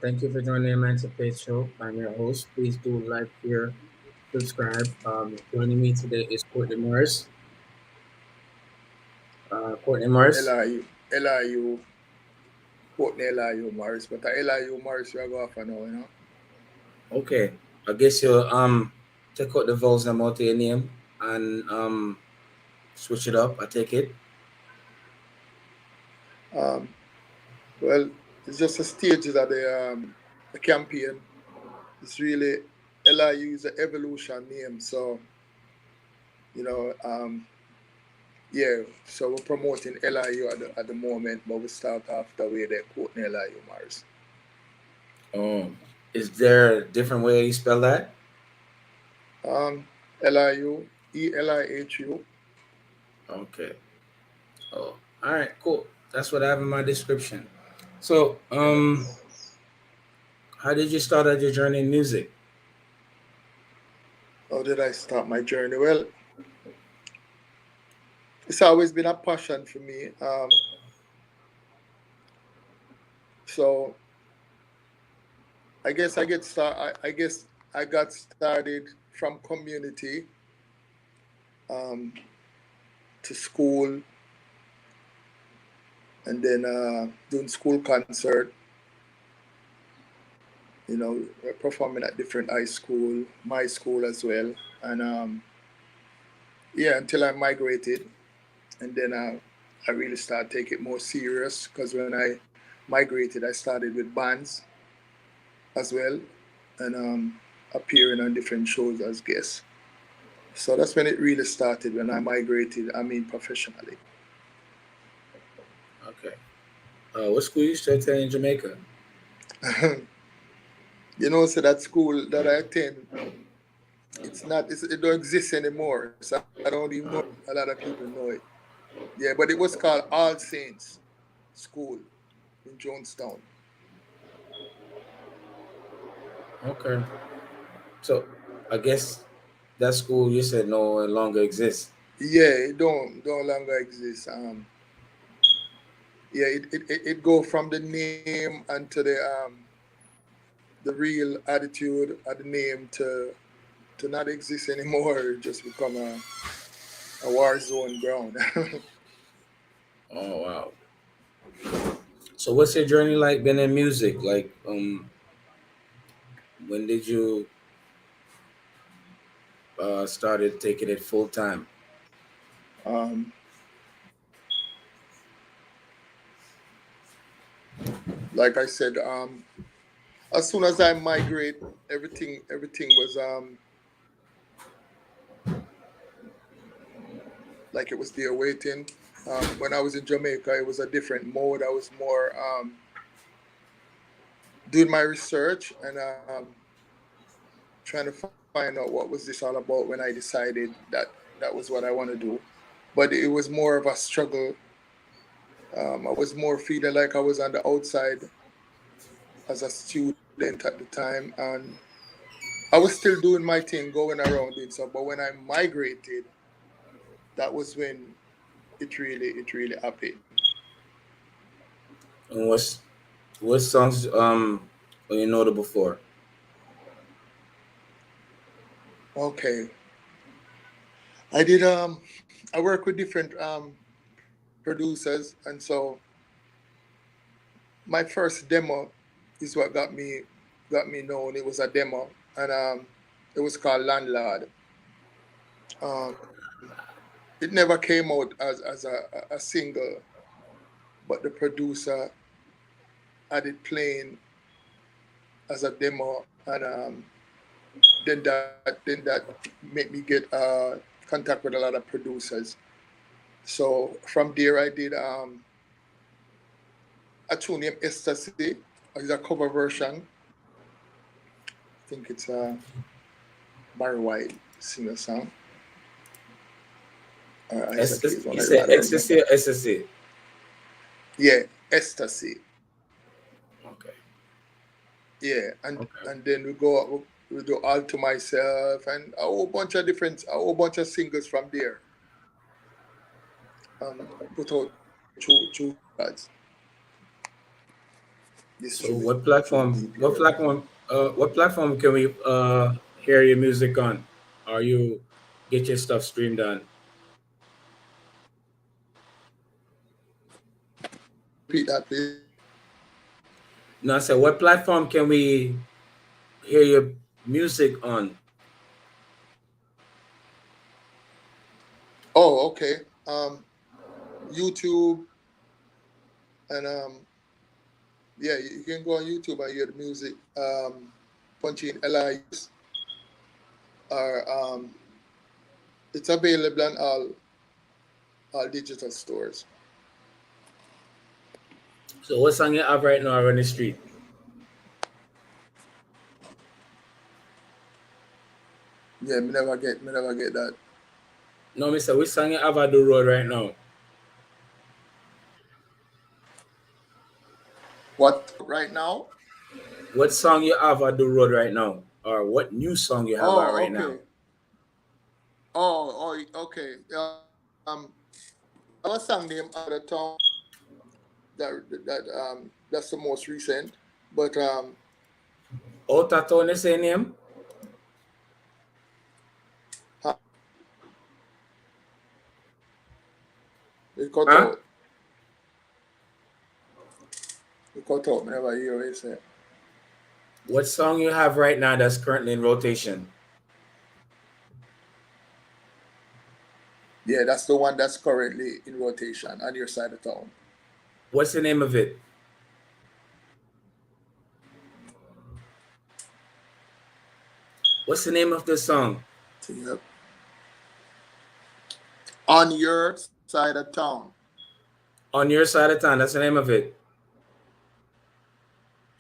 Thank you for joining the Emancipate Show. I'm your host. Please do like, share, subscribe. Joining me today is Courtney Morris. Courtney Morris. Elihu, Elihu, quote Elihu Morris, but Elihu Morris you go off now. Okay, I guess you'll take out the vowels and out of your name and switch it up. I take it. Um, well, it's just the stages of the campaign. It's really Elihu is an evolution name, so you know, yeah. So we're promoting Elihu at the moment, but we start off the way they quote Elihu Morris. Oh, is there a different way you spell that? Elihu, Elihu. Okay. Oh, all right, cool. That's what I have in my description. So, how did you start out your journey in music? How did I start my journey? Well, it's always been a passion for me. So I guess I get start. I guess I got started from community um, to school, and then doing school concert. Performing at different high school, my school as well, and yeah, until I migrated, and then I really started taking it more serious because when I migrated, I started with bands as well, and appearing on different shows as guests. So that's when it really started when I migrated, I mean professionally. Okay. What school you still attend in Jamaica? So that school that I attend, it don't exist anymore. So I don't even know a lot of people know it. Yeah, but it was called All Saints School in Jonestown. Okay. So, I guess that school you said no longer exists. Yeah, it don't longer exist. Yeah, it go from the name and to the real attitude of the name to not exist anymore. Just become a war zone ground. Oh wow. So, what's your journey like been in music? Like, when did you started taking it full time? um, like I said, as soon as I migrate, everything was like it was there waiting. When I was in Jamaica, it was a different mode. I was more doing my research and trying to find out what was this all about when I decided that was what I want to do. But it was more of a struggle. I was more feeling like I was on the outside as a student at the time, and I was still doing my thing, going around doing stuff. But when I migrated, that was when it really happened. And what songs are you notable for? Okay, I did. I work with different producers, and so my first demo is what got me known. It was a demo, and it was called Landlord. Um, it never came out as a single, but the producer had it playing as a demo, and then that made me get contact with a lot of producers. So from there, I did a tune named Ecstasy. It's a cover version. I think it's Barry White singer song. Isaac Hayes one. You I said don't remember. ecstasy or ecstasy? Yeah, Ecstasy. Okay. Yeah, Okay. and then we do All to Myself and a whole bunch of singles from there. Put out two records. So distribute through the DPL. what platform can we hear your music on? Or you get your stuff streamed on? Repeat that, please. No, I said what platform can we hear your music on? Oh, okay. YouTube and yeah, you can go on YouTube and hear the music. Punch in LIUs or it's available on all digital stores. So what song you have right now on the street? Yeah, me never get that. No, mister, which song you have on the road right now? What right now? What song you have on the road right now? Or what new song you have out Oh, right now? okay. Okay. I was sang name out of town that's the most recent. But Outer Town is the name? it cut Huh? out. It cut out. Whenever I hear what you say. What song you have right now that's currently in rotation? Yeah, that's the one that's currently in rotation on your side of town. What's the name of it? What's the name of the song? Yep. On your side of town. On Your Side of Town, that's the name of it.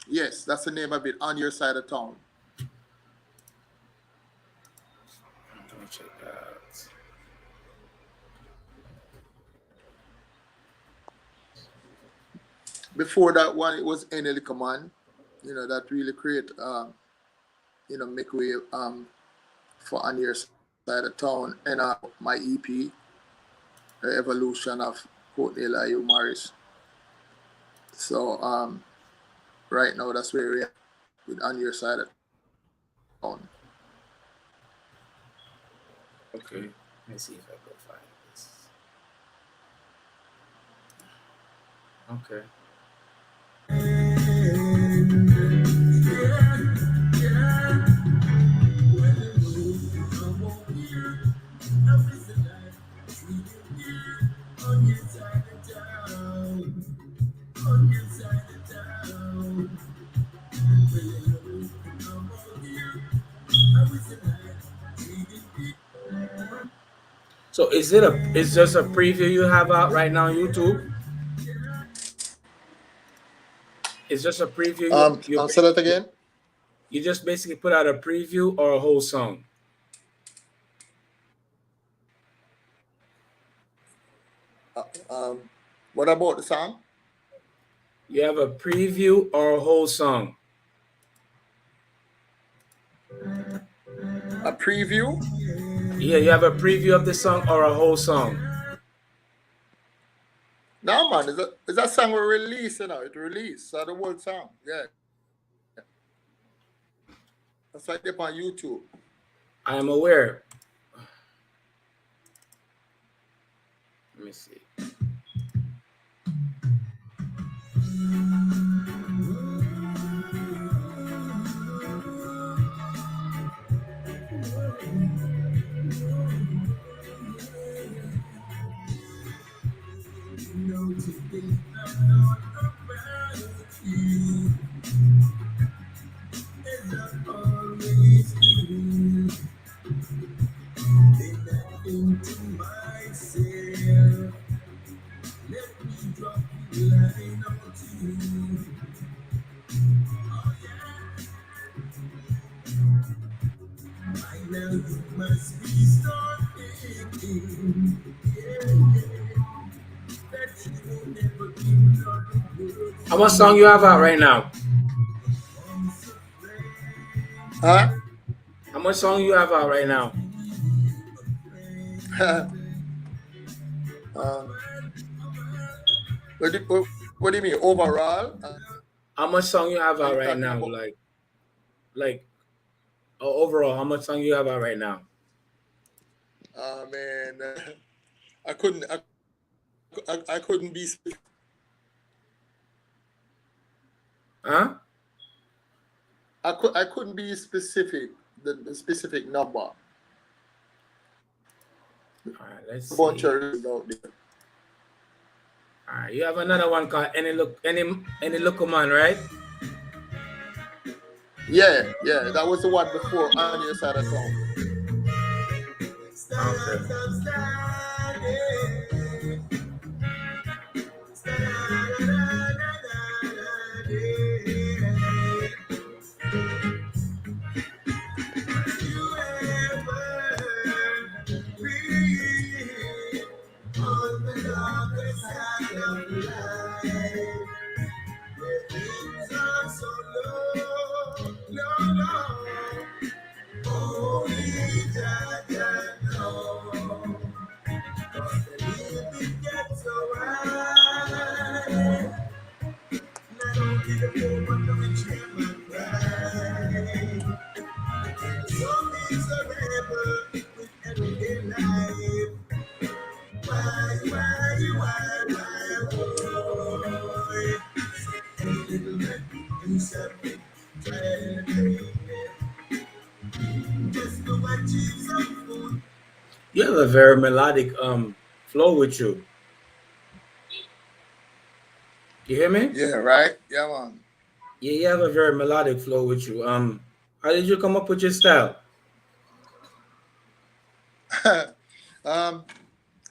Yes, that's the name of it. On your side of town. Let me check that out. Before that one, it was Enel Command. That really create make way for on your side of town and my EP, the evolution of quote Elihu Morris. So right now that's where we are with on your side of town. Okay. Let me see if I can find this. Okay. So it's just a preview you have out right now on YouTube? It's just a preview Say that again. you just basically put out a preview or a whole song? Uh, um, what about the song? You have a preview or a whole song? A preview? Yeah, you have a preview of the song or a whole song? No man, is that song we release, it released. So the whole song. Yeah. That's right there on YouTube. I am aware. Let me see. How much song you have out right now? Huh? How much song you have out right now? um, what do you mean overall? How much song you have Are out you right talking now? about? Like overall, how much song you have out right now? Man, I couldn't. I couldn't be. Huh? I couldn't be specific. The specific number. All right, let's A bunch of see. records out there. All right, you have another one called any look man, right? Yeah, yeah. That was the one before on your side of town. Okay. You have a very melodic flow with you. You hear me? Yeah, right. Yeah, man. Yeah, you have a very melodic flow with you. How did you come up with your style? um,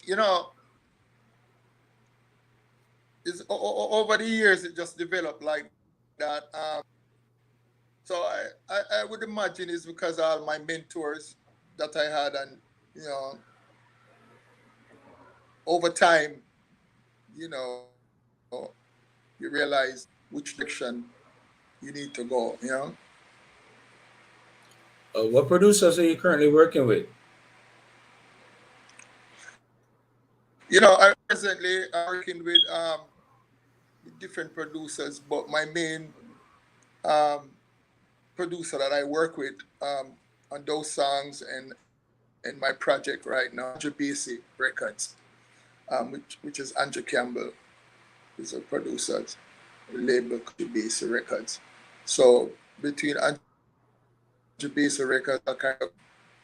you know, over the years it just developed like that. So I would imagine it's because of all my mentors that I had, and you know, over time, you realize which direction you need to go. What producers are you currently working with? I presently I'm working with different producers, but my main um, producer that I work with on those songs and my project right now is Andrew Basic Records, which is Andrew Campbell, is a producer, label Andrew Basic Records. So between Andrew Basic Records, I kind of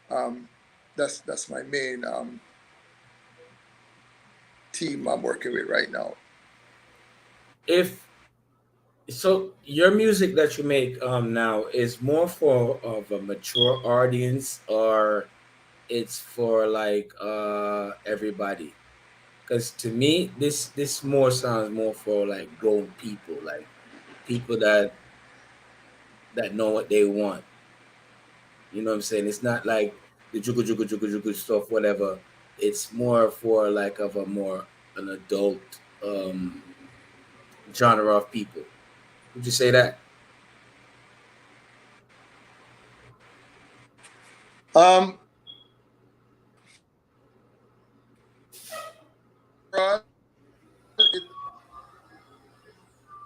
um, that's my main team I'm working with right now. If so, your music that you make now is more for of a mature audience, or it's for like everybody? Because to me, this more sounds more for like grown people, like people that know what they want. You know what I'm saying? It's not like the jugu stuff, whatever. It's more for like of a more an adult um genre of people. Would you say that? Um, overall, it's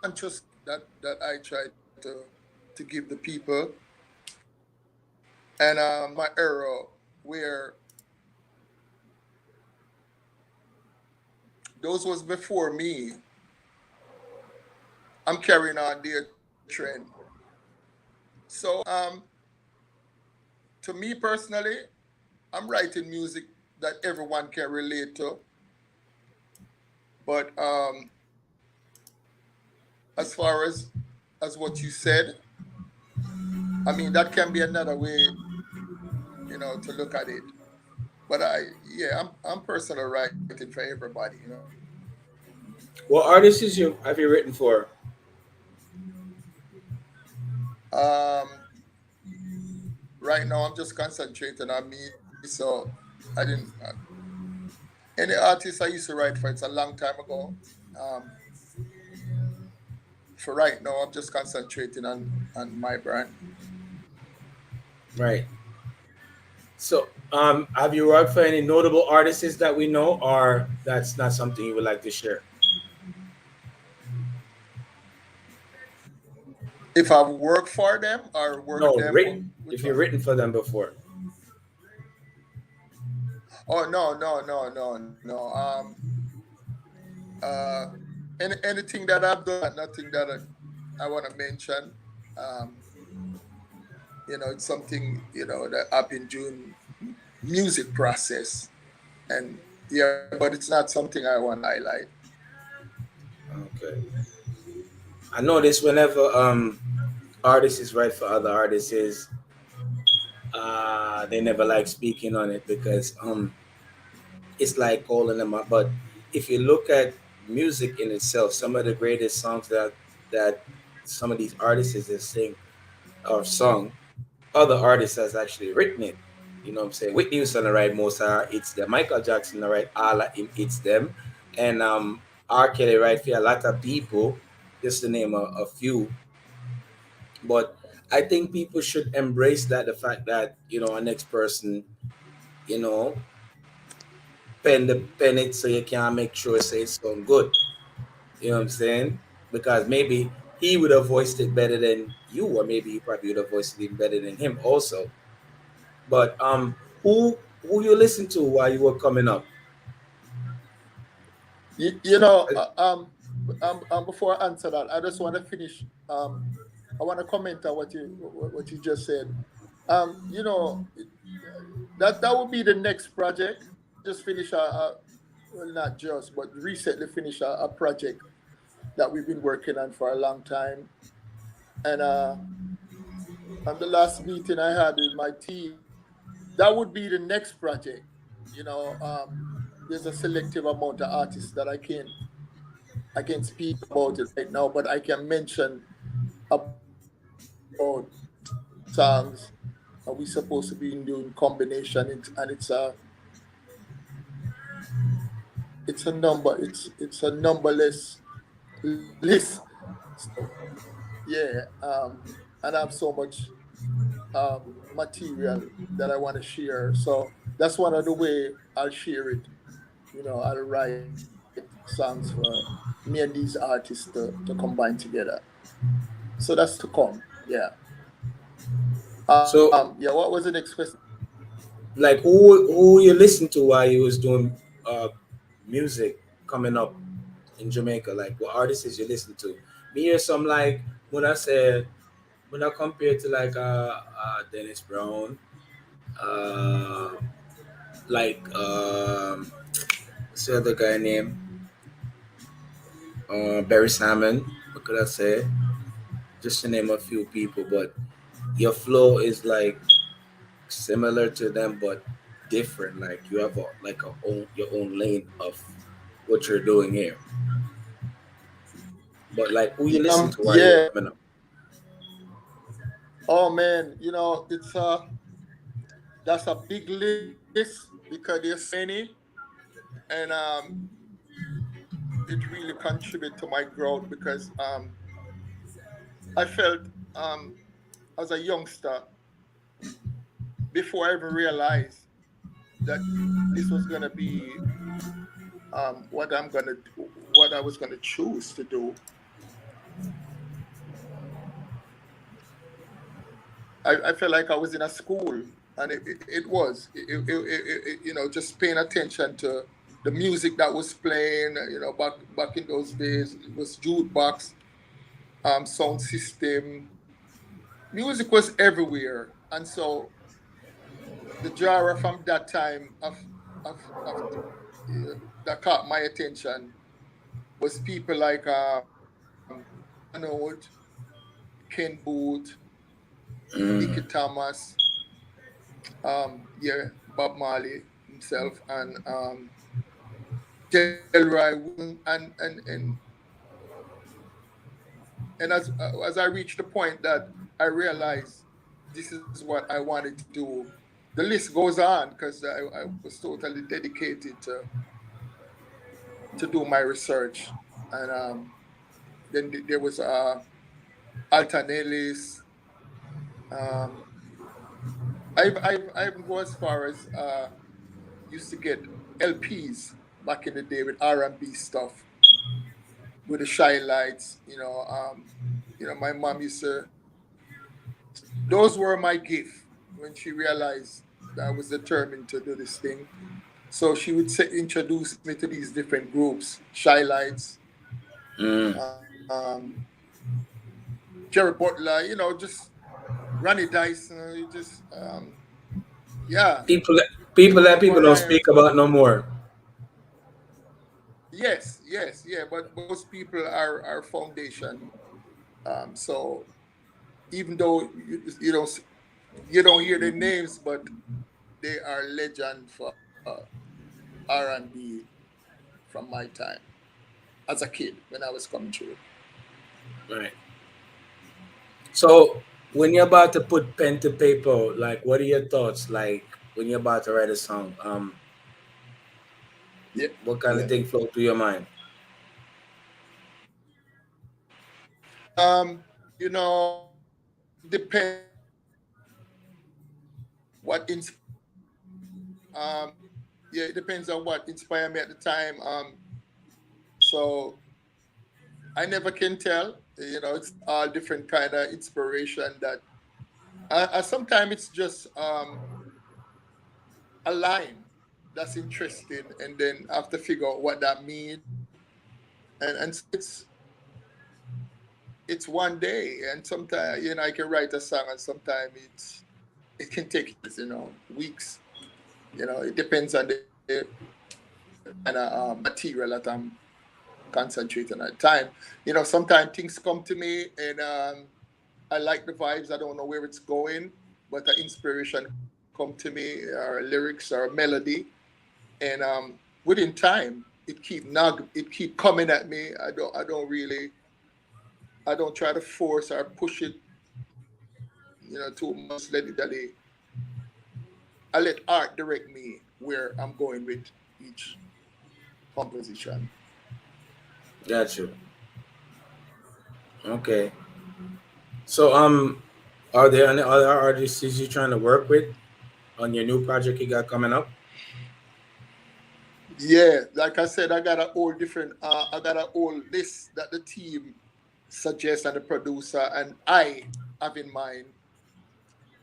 conscious that I try to give the people, and my era where those was before me. I'm carrying on their trend. So to me personally, I'm writing music that everyone can relate to. But as far as what you said, I mean that can be another way, to look at it. But I'm personally writing for everybody. What artists have you written for? Um, right now I'm just concentrating on me. So I didn't. Any artist I used to write for, it's a long time ago. Um, for right now, I'm just concentrating on my brand. Right. So, have you worked for any notable artists that we know, or that's not something you would like to share? If I've worked for them or worked with No, them, written. which If you've one? written for them before. Oh no, no, no, no, no. Uh, anything that I've done, nothing that I want to mention. Um, it's something that happened during music process, and yeah, but it's not something I want to highlight. Okay. I notice whenever artists write for other artists is they never like speaking on it because it's like calling them up. But if you look at music in itself, some of the greatest songs that some of these artists have sing or sung, other artists has actually written it. You know what I'm saying? Whitney Houston the write most are it's them. Michael Jackson the write all of him, it's them. And R. Kelly write for a lot of people, just to name a few. But I think people should embrace that the fact that, a next person, you know, pen it so you can make sure say it sound good. You know what I'm saying? Because maybe he would have voiced it better than you, or maybe you probably would have voiced it even better than him also. But who you listen to while you were coming up? You know, before I answer that, I just want to finish. I want to comment on what you just said. You know, that would be the next project. I just finished well, not just, but recently finished a project that we've been working on for a long time. And on the last meeting I had with my team, that would be the next project. You know, there's a selective amount of artists that I can speak about it right now, but I can mention about songs we supposed to be doing combination, it's a number, it's a numberless list. So yeah, and I have so much material that I want to share. So that's one of the way I'll share it. I'll write songs for me and these artists to combine together. So that's to come. Yeah. So, Yeah. What was the next question? like, who you listen to while you was doing uh music coming up in Jamaica? Like, what artists you listen to? Me hear some like when I compare to like Dennis Brown, uh like what's the other guy name? Barry Salmon. What could I say? Just to name a few people, but your flow is like similar to them, but different. Like you have like your own lane of what you're doing here. But like who you listen to while you were Yeah. coming up? Oh man, that's a big list because there's so many, and it really contributed to my growth because I felt as a youngster before I even realized that this was gonna be what I was gonna choose to do. I felt like I was in a school, and it was just paying attention to the music that was playing. Back in those days, it was jukebox, sound system. Music was everywhere, and so the genre from that time that caught my attention was people like Arnold, Ken Booth, Nicky Mm. Thomas, yeah, Bob Marley himself, and Delroy Wilson, and as I reached the point that I realized this is what I wanted to do, the list goes on because I was totally dedicated to do my research, and then there was Alton Ellis. Um, I've go as far as used to get LPs back in the day with R&B stuff with the Shy Lights. My mom used to, those were my gift when she realized that I was determined to do this thing. So she would introduce me to these different groups, Shy Lights, Mm. Jerry Butler, just Ronnie Dice, just, yeah, People that Buju people don't speak Ryan. about no more. Yes, yes, yeah, but those people are foundation. So even though you don't hear their names, but they are legend for R&B from my time as a kid when I was coming through. Right. So when you're about to put pen to paper, like what are your thoughts? Like when you're about to write a song, Yeah, what kind of yeah. thing flow through your mind? You know, it depends what um yeah, it depends on what inspired me at the time. So I never can tell. It's all different kind of inspiration that sometimes it's just a line that's interesting, and then I have to figure out what that means. And so it's one day, and sometimes I can write a song, and sometimes it can take years, weeks. It depends on the kind of material that I'm concentrating at the time. Sometimes things come to me, and I like the vibes. I don't know where it's going, but the inspiration come to me, or lyrics or a melody, and within time, it keep coming at me. I don't try to force or push it, too much. I just I let art direct me where I'm going with each composition. Got you. Okay. So are there any other artists you're trying to work with on your new project you got coming up? Yeah, like I said, I got a whole list that the team suggests and the producer and I have in mind,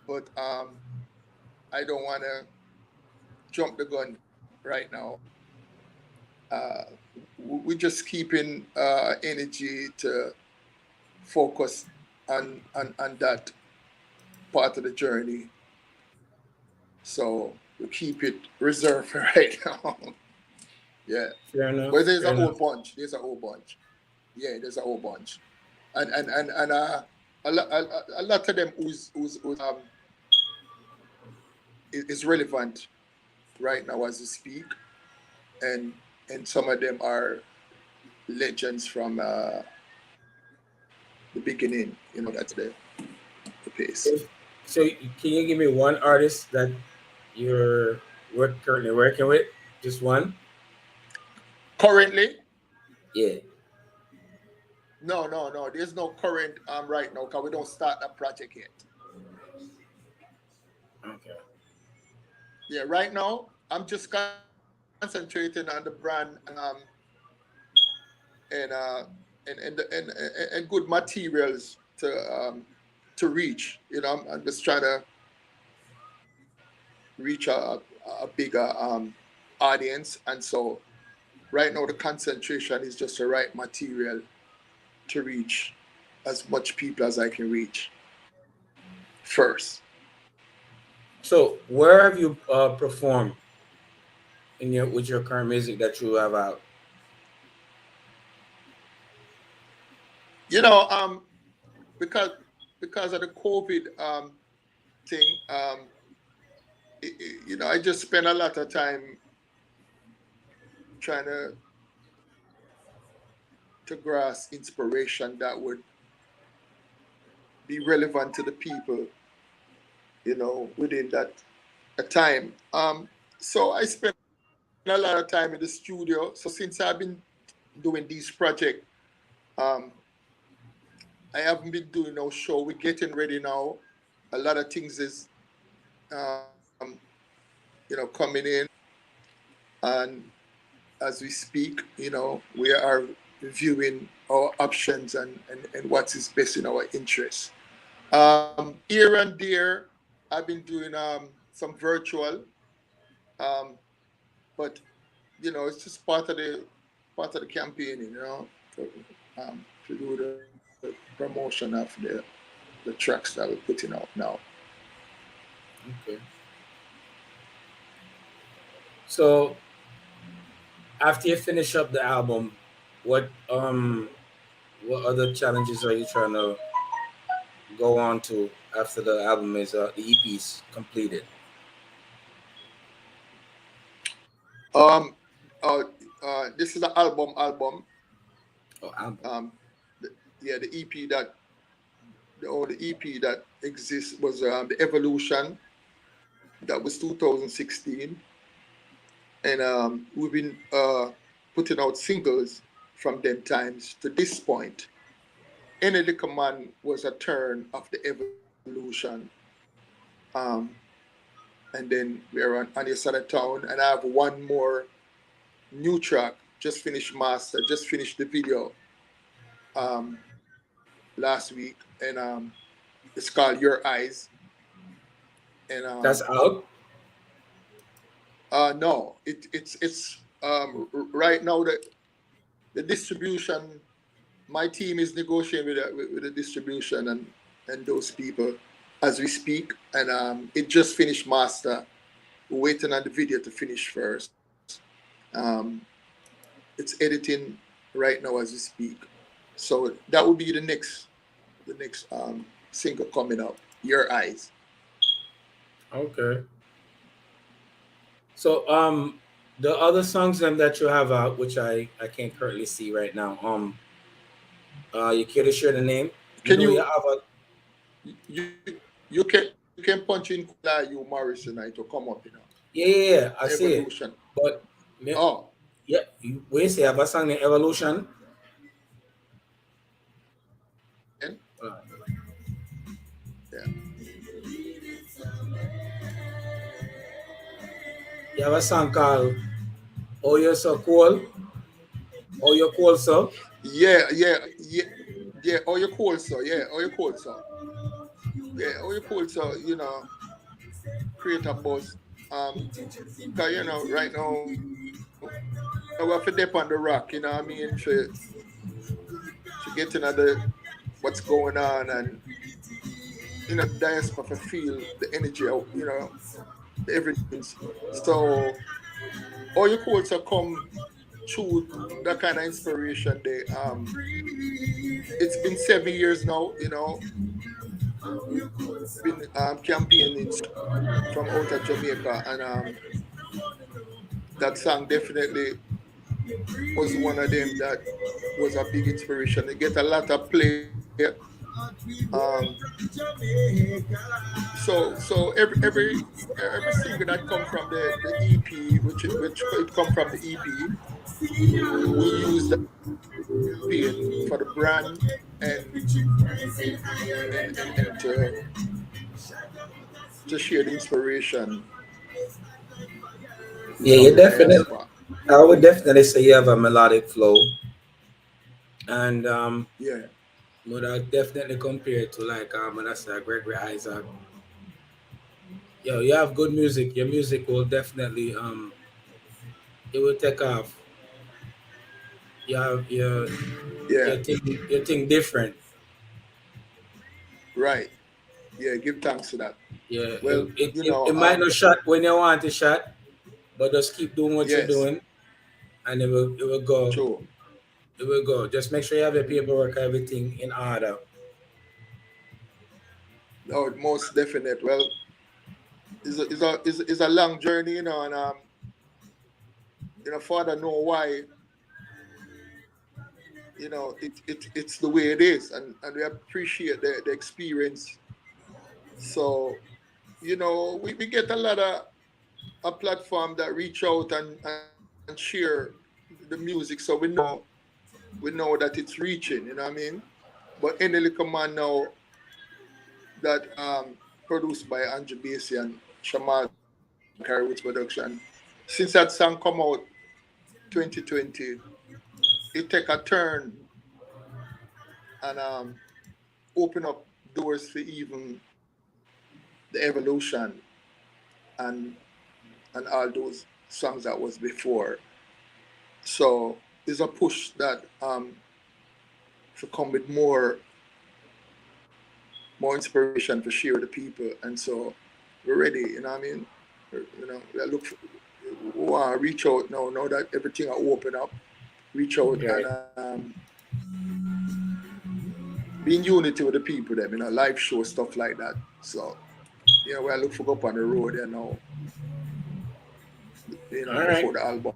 but I don't want to jump the gun right now. Uh, we're just keeping energy to focus on that part of the journey. So we keep it reserved for right now. Yeah, Fair enough. but there's Fair a whole enough. bunch. There's a whole bunch. Yeah, there's a whole bunch, and a lot of them who's is relevant right now as we speak, and some of them are legends from the beginning. That's the pace. So can you give me one artist that you're currently working with? Just one? Currently, Yeah. no, no, no. There's no current right now because we don't start that project yet. Okay. Yeah, right now I'm just concentrating on the brand and and good materials to reach. I'm just trying to reach a bigger audience, and so right now the concentration is just the right material to reach as much people as I can reach first. So where have you performed in your with your current music that you have out? You know, because of the COVID thing, I just spent a lot of time trying to grasp inspiration that would be relevant to the people, within that a time. So I spent a lot of time in the studio. So since I've been doing these projects, um, I haven't been doing no show. We're getting ready now. A lot of things is, um, coming in, and as we speak, we are reviewing our options and what is best in our interests. Here and there, I've been doing some virtual, um, but it's just part of the campaigning, to do the promotion of the tracks that we're putting out now. Okay. So after you finish up the album, what um what other challenges are you trying to go on to after the album is the EP's completed? Um, uh, this is an album. Oh, album. The, yeah, the EP that the EP that exists was the Evolution. That was 2016, and we've been putting out singles from them times to this point. Any Little Man was a turn of the Evolution, um, and then we're on your side of town, and I have one more new track just finished master, just finished the video um, last week, and it's called Your Eyes, and That's out. no, it's right now the distribution. My team is negotiating with the distribution and those people as we speak, and it just finished master. We're waiting on the video to finish first. Um, it's editing right now as we speak, so that will be the next single coming up. Your Eyes. Okay. So the other songs that you have out, which I can't currently see right now. You care to share the name? You Can know you you have a you can punch in Elihu Morris tonight to come up, yeah, yeah, yeah, I see it. Evolution. But Oh, yeah, we say have a song named Evolution. and Uh, yeah, you have a song called "Oh You're So Cool," "Oh You're Cool So." yeah. Yeah, oh, you're cool, so yeah, oh, you're cool, so yeah, oh, you're cool, so create a buzz. Cause right now we have to dip on the rock, I mean, to get into what's going on and the diaspora for feel the energy out, everything. So all your quotes are come through that kind of inspiration there. It's been 7 years now, been campaigning from out of Jamaica, and that song definitely was one of them that was a big inspiration. They get a lot of play. Um, so every single that come from the EP, which it come from the EP, we use that campaign for the brand and to share the inspiration Yeah, from you the definitely. diaspora. I would definitely say you have a melodic flow, and Yeah, would I definitely compare it to like when I say Gregory Isaac. Yo, you have good music. Your music will definitely it will take off. You have yeah, your thing different. right. Yeah, give thanks to that. Yeah, Well, it might not shot when you want to shot, but just keep doing what you're yes, doing, and it will go. true. It will go. Just make sure you have your paperwork, everything in order. Oh, most definite. Well, it's a long journey, and father know why, it's the way it is, and we appreciate the experience. So, we get a lot of a platform that reach out and share the music, so we know that it's reaching, you know what I mean? But any little man now that produced by Andrew Basie and Shamal Carey with production, since that song come out 2020, it take a turn and open up doors for even the evolution and and all those songs that was before. So it's a push that to come with more inspiration to share with the people, and so we're ready. You know what I mean? You know, we look for, we want to reach out now that everything are open up, reach out and Right. be in unity with the people them, live show stuff like that. So yeah, we look for go up on the road, All before right. the album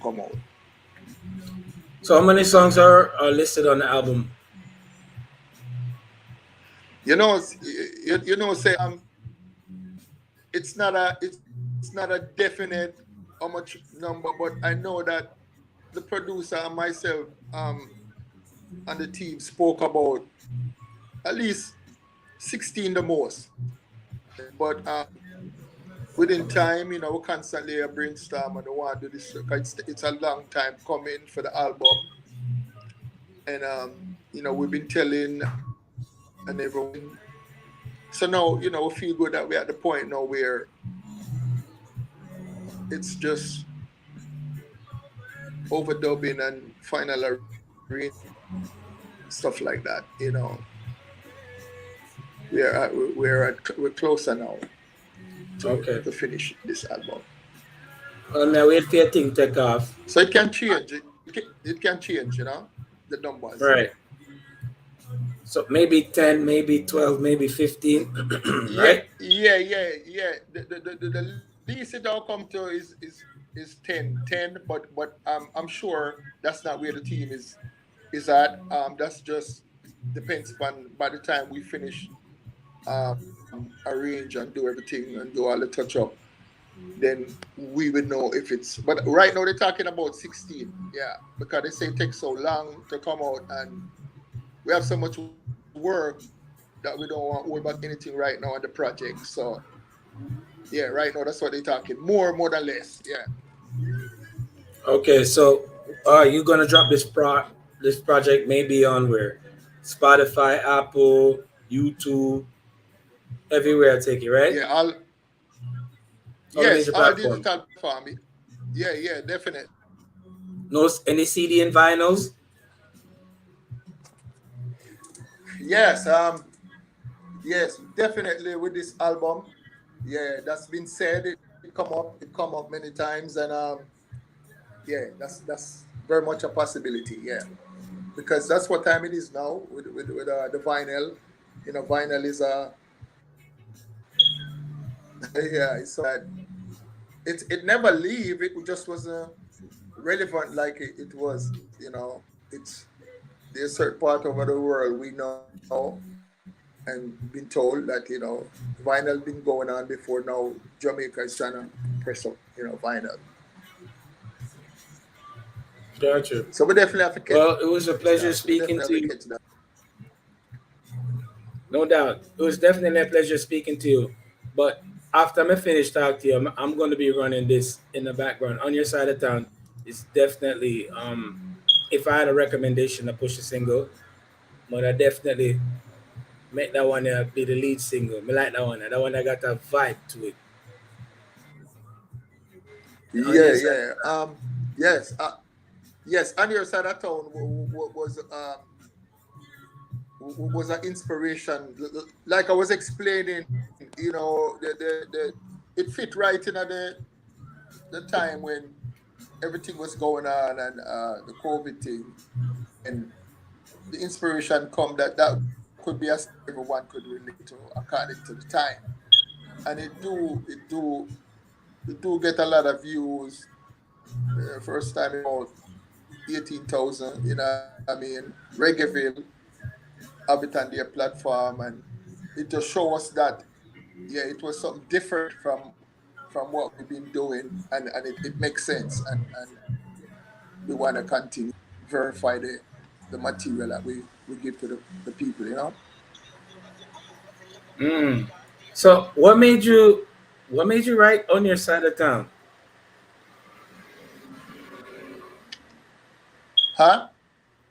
come out. So how many songs are listed on the album? Say it's not a definite how much number, but I know that the producer and myself and the team spoke about at least 16 the most. But within time, we constantly brainstorm and we want to do this. It's a long time coming for the album, and we've been telling and everyone. So now we feel good that we're at the point now where it's just overdubbing and final arrangement, stuff like that. We're closer now Okay. to finish this album. Now wait for your thing take off. So it can change. It can change. The numbers. Right. So maybe 10, maybe 12, maybe 15. Yeah, Right? yeah. The least it all come to is 10, but I'm sure that's not where the team is at. That's just depends upon by the time we finish arrange and do everything and do all the touch up, then we would know if it's. But right now they're talking about 16. Yeah, because they say it takes so long to come out, and we have so much work that we don't want to hold back anything right now on the project. So yeah, right now that's what they're talking. More than less. Yeah. Okay, so you gonna drop this project maybe on where? Spotify, Apple, YouTube, everywhere I take it, right? Yeah, all All the yes, major all platforms. digital platform. Yeah, definitely. No any CD and vinyls? Yes, yes, definitely with this album. Yeah, that's been said. It come up many times, and yeah, that's very much a possibility. Yeah, because that's what time it is now with the vinyl. Vinyl is yeah, it's so that it never leave. It just wasn't relevant like it was. It's there's certain part over the world we know and been told that vinyl been going on before. Now Jamaica is trying to press up vinyl. Gotcha. So we definitely have to catch Well, that. it was a We definitely pleasure have to catch speaking that. to you. No doubt. It was definitely a pleasure speaking to you. But after I finish talking to you, I'm going to be running this in the background. On your side of town is definitely, if I had a recommendation to push a single, but I definitely make that one be the lead single. Me like that one. That one that got a vibe to it. On Yeah, your side yeah. of town. Yes, yes. On your side of town was an inspiration. Like I was explaining, it fit right in at the time when everything was going on and the COVID thing, and the inspiration come that could be a song everyone could relate to according to the time, and it do get a lot of views. First time about 18,000. What I mean? Reggaeville have it on their platform, and it just shows us that yeah, it was something different from what we've been doing, and it makes sense, and we want to continue verify the material that we give to the people. Mm. So what made you write on your side of town? Huh?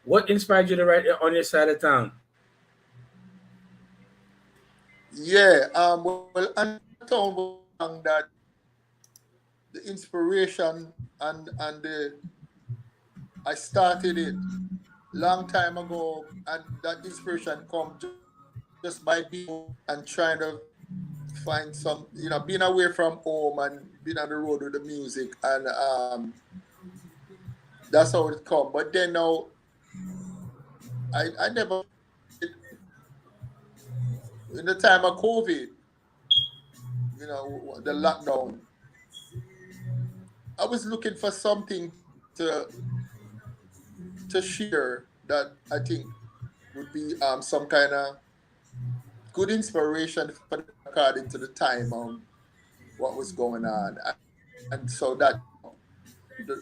What inspired you to write it on your side of town? Yeah. Well, on your side of town was a song that the inspiration and the I started it long time ago, and that inspiration come just by being home and trying to find some, being away from home and being on the road with the music, and that's how it come. But then now, I never forget in the time of COVID, the lockdown. I was looking for something to share that I think would be some kind of good inspiration for the people according to the time what was going on, and so that came up.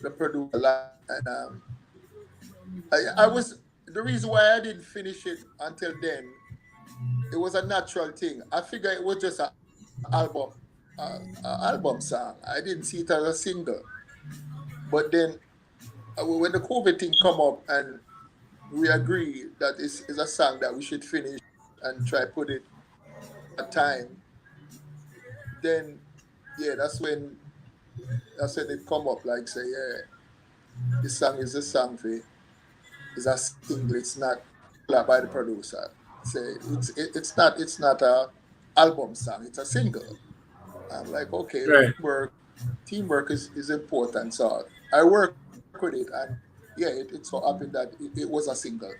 The producer liked it, and I was the reason why I didn't finish it until then. It was a natural thing. I figured it was just an album song. I didn't see it as a single. But then when the COVID thing come up and we agree that is a song that we should finish and try put it at that time, then yeah, that's when it come up like say, yeah, this song is a song for is a single. It's not pulled out by the producer. Say it's not a album song. It's a single. I'm like, okay, Right. teamwork is important. So I work with it, and yeah, it so happened that it was a single.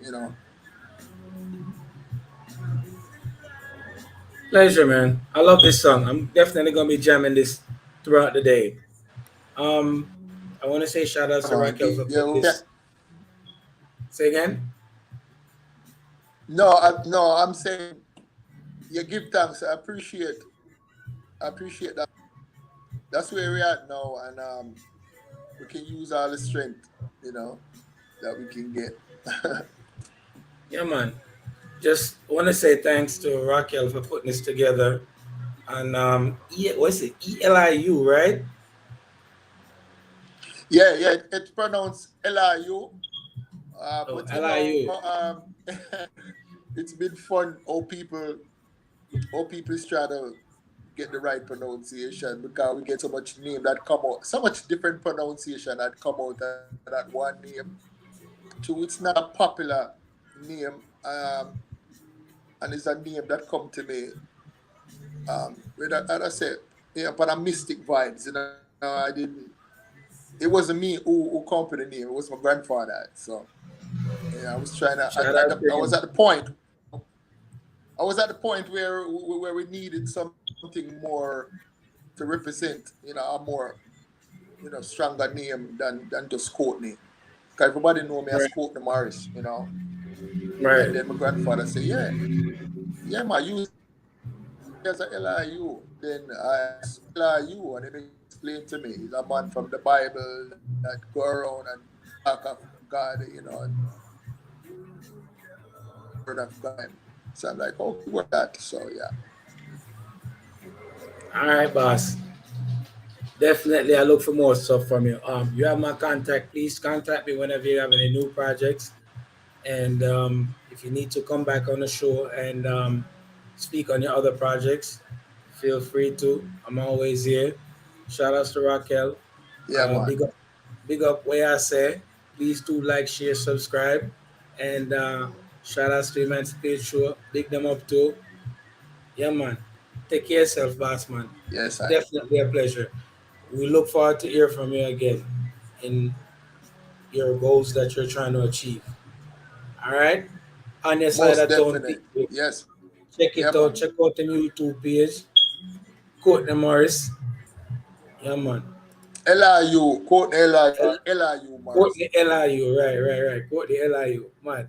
Pleasure, man. I love this song. I'm definitely gonna be jamming this throughout the day. Um, I want to say shout Yeah, outs to man. Raquel for Yeah, putting this. Say again. no, I'm saying, yeah, give thanks. I appreciate that. That's where we're at now, and we can use all the strength, you know, that we can get. Yeah, man. Just want to say thanks to Raquel for putting this together. And what's it? Eliu, right? Yeah, yeah, it's pronounced Elihu. Oh, But Eliu. it's been fun how people try to get the right pronunciation because we get so much name that come out, so much different pronunciation that come out of that one name. Two, it's not a popular name, and it's a name that come to me with I say, but a mystic vibes. I didn't. It wasn't me who coined the name. It was my grandfather. So yeah, I was trying to. Shout out to I was him. at the point. I was at the point where we needed something more to represent, a more, stronger name than just Courtney. Because everybody know me as Right. Courtney Morris, Right. And then my grandfather say, yeah, man, use it as a LIU. Then I asked LIU, and then he explained to me, he's a man from the Bible that go around and talk of God, and the word of God. So I'm like, okay, word that. So yeah. All right, boss. Definitely, I look for more stuff from you. You have my contact. Please contact me whenever you have any new projects. And if you need to come back on the show and speak on your other projects, feel free to. I'm always here. Shout outs to Raquel. Yeah, man. Big up where I say. Please do like, share, subscribe. And shout outs to Emancipate Show. Big them up too. Yeah, man. Take care of yourself, boss, man. Yes, It's I. definitely a pleasure. We look forward to hear from you again in your goals that you're trying to achieve. All right? On your side Most of town, definite. people. Yes. Check Yeah, it out. man. Check out the YouTube page. Courtney Morris. Yeah, man. LIU, quote LIU, L- LIU Morris. Courtney LIU. Right, right, right. Courtney LIU. Man.